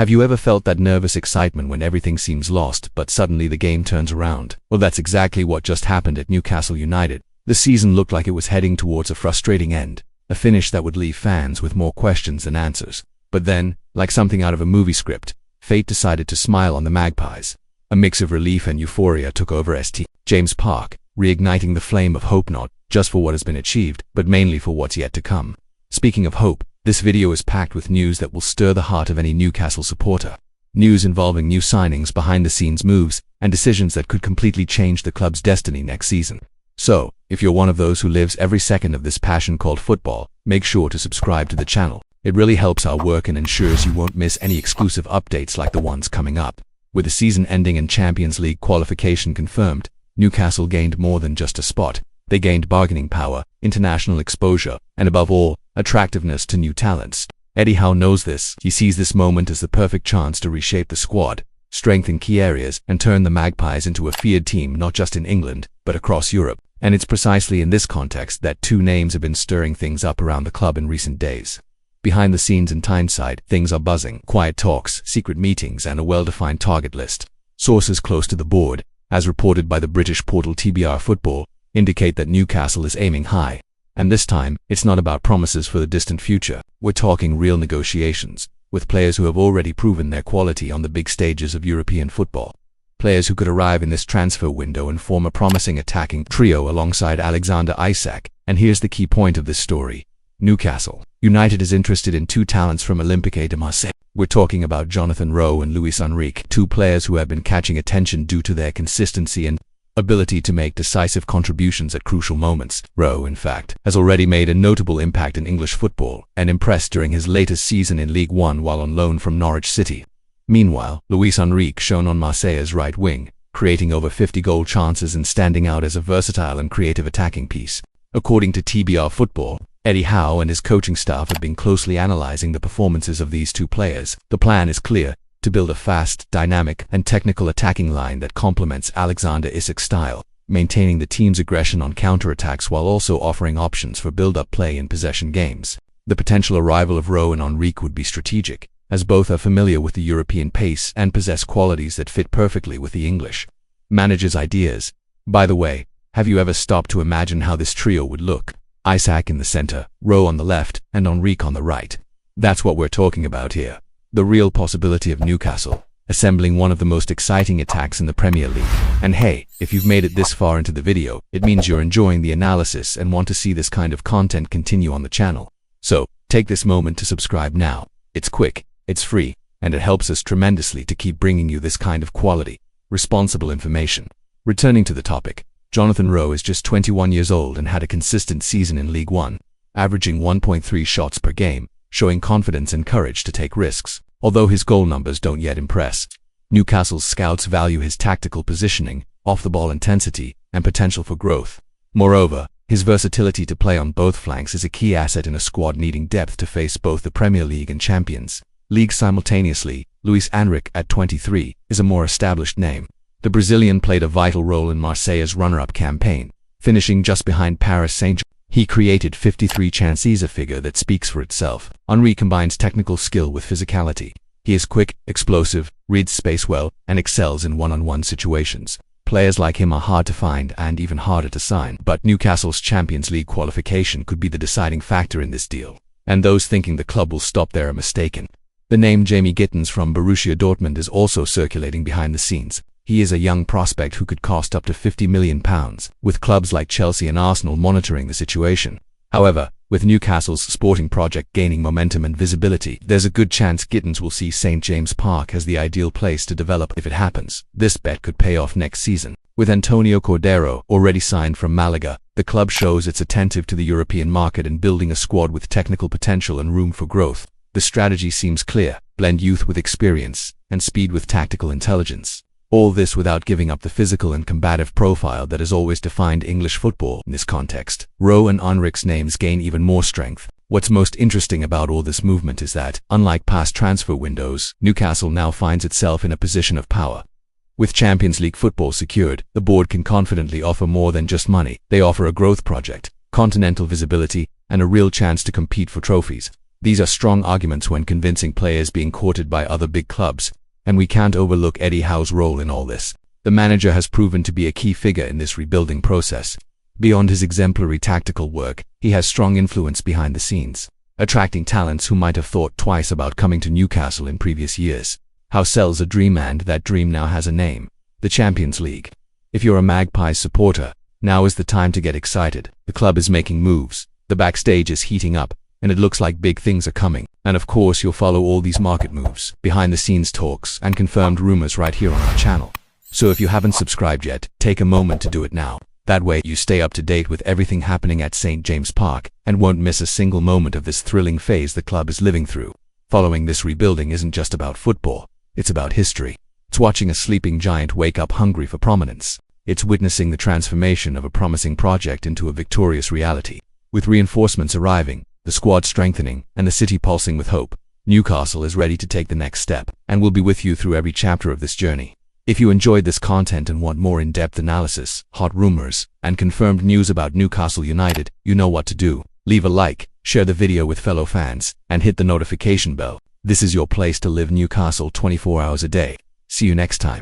Have you ever felt that nervous excitement when everything seems lost, but suddenly the game turns around? Well, that's exactly what just happened at Newcastle United. The season looked like it was heading towards a frustrating end, a finish that would leave fans with more questions than answers. But then, like something out of a movie script, fate decided to smile on the Magpies. A mix of relief and euphoria took over St. James Park, reigniting the flame of hope, not just for what has been achieved, but mainly for what's yet to come. Speaking of hope, this video is packed with news that will stir the heart of any Newcastle supporter. News involving new signings, behind-the-scenes moves, and decisions that could completely change the club's destiny next season. So, if you're one of those who lives every second of this passion called football, make sure to subscribe to the channel. It really helps our work and ensures you won't miss any exclusive updates like the ones coming up. With the season ending and Champions League qualification confirmed, Newcastle gained more than just a spot. They gained bargaining power, international exposure, and above all, attractiveness to new talents. Eddie Howe knows this. He sees this moment as the perfect chance to reshape the squad, strengthen key areas, and turn the Magpies into a feared team not just in England, but across Europe. And it's precisely in this context that two names have been stirring things up around the club in recent days. Behind the scenes in Tyneside, things are buzzing. Quiet talks, secret meetings, and a well-defined target list. Sources close to the board, as reported by the British portal TBR Football, indicate that Newcastle is aiming high. And this time, it's not about promises for the distant future. We're talking real negotiations, with players who have already proven their quality on the big stages of European football. Players who could arrive in this transfer window and form a promising attacking trio alongside Alexander Isak. And here's the key point of this story. Newcastle United is interested in two talents from Olympique de Marseille. We're talking about Jonathan Rowe and Luis Enrique, two players who have been catching attention due to their consistency and ability to make decisive contributions at crucial moments. Rowe, in fact, has already made a notable impact in English football and impressed during his latest season in League One while on loan from Norwich City. Meanwhile, Luis Enrique shone on Marseille's right wing, creating over 50 goal chances and standing out as a versatile and creative attacking piece. According to TBR Football, Eddie Howe and his coaching staff have been closely analyzing the performances of these two players. The plan is clear: to build a fast, dynamic, and technical attacking line that complements Alexander Isak's style, maintaining the team's aggression on counterattacks while also offering options for build-up play in possession games. The potential arrival of Rowe and Enrique would be strategic, as both are familiar with the European pace and possess qualities that fit perfectly with the English manager's ideas. By the way, have you ever stopped to imagine how this trio would look? Isak in the center, Rowe on the left, and Enrique on the right. That's what we're talking about here. The real possibility of Newcastle assembling one of the most exciting attacks in the Premier League. And hey, if you've made it this far into the video, it means you're enjoying the analysis and want to see this kind of content continue on the channel. So, take this moment to subscribe now. It's quick, it's free, and it helps us tremendously to keep bringing you this kind of quality, responsible information. Returning to the topic, Jonathan Rowe is just 21 years old and had a consistent season in League One, averaging 1.3 shots per game, showing confidence and courage to take risks. Although his goal numbers don't yet impress, Newcastle's scouts value his tactical positioning, off-the-ball intensity, and potential for growth. Moreover, his versatility to play on both flanks is a key asset in a squad needing depth to face both the Premier League and Champions League simultaneously. Luis Enrique, at 23, is a more established name. The Brazilian played a vital role in Marseille's runner-up campaign, finishing just behind Paris Saint-Germain. He created 53 chances, a figure that speaks for itself. Henry combines technical skill with physicality. He is quick, explosive, reads space well, and excels in one-on-one situations. Players like him are hard to find and even harder to sign, but Newcastle's Champions League qualification could be the deciding factor in this deal. And those thinking the club will stop there are mistaken. The name Jamie Gittens from Borussia Dortmund is also circulating behind the scenes. He is a young prospect who could cost up to £50 million, with clubs like Chelsea and Arsenal monitoring the situation. However, with Newcastle's sporting project gaining momentum and visibility, there's a good chance Gittens will see St. James Park as the ideal place to develop. If it happens, this bet could pay off next season. With Antonio Cordero already signed from Malaga, the club shows it's attentive to the European market and building a squad with technical potential and room for growth. The strategy seems clear: blend youth with experience and speed with tactical intelligence. All this without giving up the physical and combative profile that has always defined English football. In this context, Rowe and Enrique's names gain even more strength. What's most interesting about all this movement is that, unlike past transfer windows, Newcastle now finds itself in a position of power. With Champions League football secured, the board can confidently offer more than just money. They offer a growth project, continental visibility, and a real chance to compete for trophies. These are strong arguments when convincing players being courted by other big clubs, and we can't overlook Eddie Howe's role in all this. The manager has proven to be a key figure in this rebuilding process. Beyond his exemplary tactical work, he has strong influence behind the scenes, attracting talents who might have thought twice about coming to Newcastle in previous years. Howe sells a dream, and that dream now has a name: the Champions League. If you're a Magpies supporter, now is the time to get excited. The club is making moves, the backstage is heating up, and it looks like big things are coming. And of course, you'll follow all these market moves, behind-the-scenes talks, and confirmed rumors right here on our channel. So if you haven't subscribed yet, take a moment to do it now. That way you stay up to date with everything happening at St. James Park and won't miss a single moment of this thrilling phase the club is living through. Following this rebuilding isn't just about football, it's about history. It's watching a sleeping giant wake up hungry for prominence. It's witnessing the transformation of a promising project into a victorious reality. With reinforcements arriving, the squad strengthening, and the city pulsing with hope, Newcastle is ready to take the next step, and we'll be with you through every chapter of this journey. If you enjoyed this content and want more in-depth analysis, hot rumors, and confirmed news about Newcastle United, you know what to do. Leave a like, share the video with fellow fans, and hit the notification bell. This is your place to live Newcastle 24 hours a day. See you next time.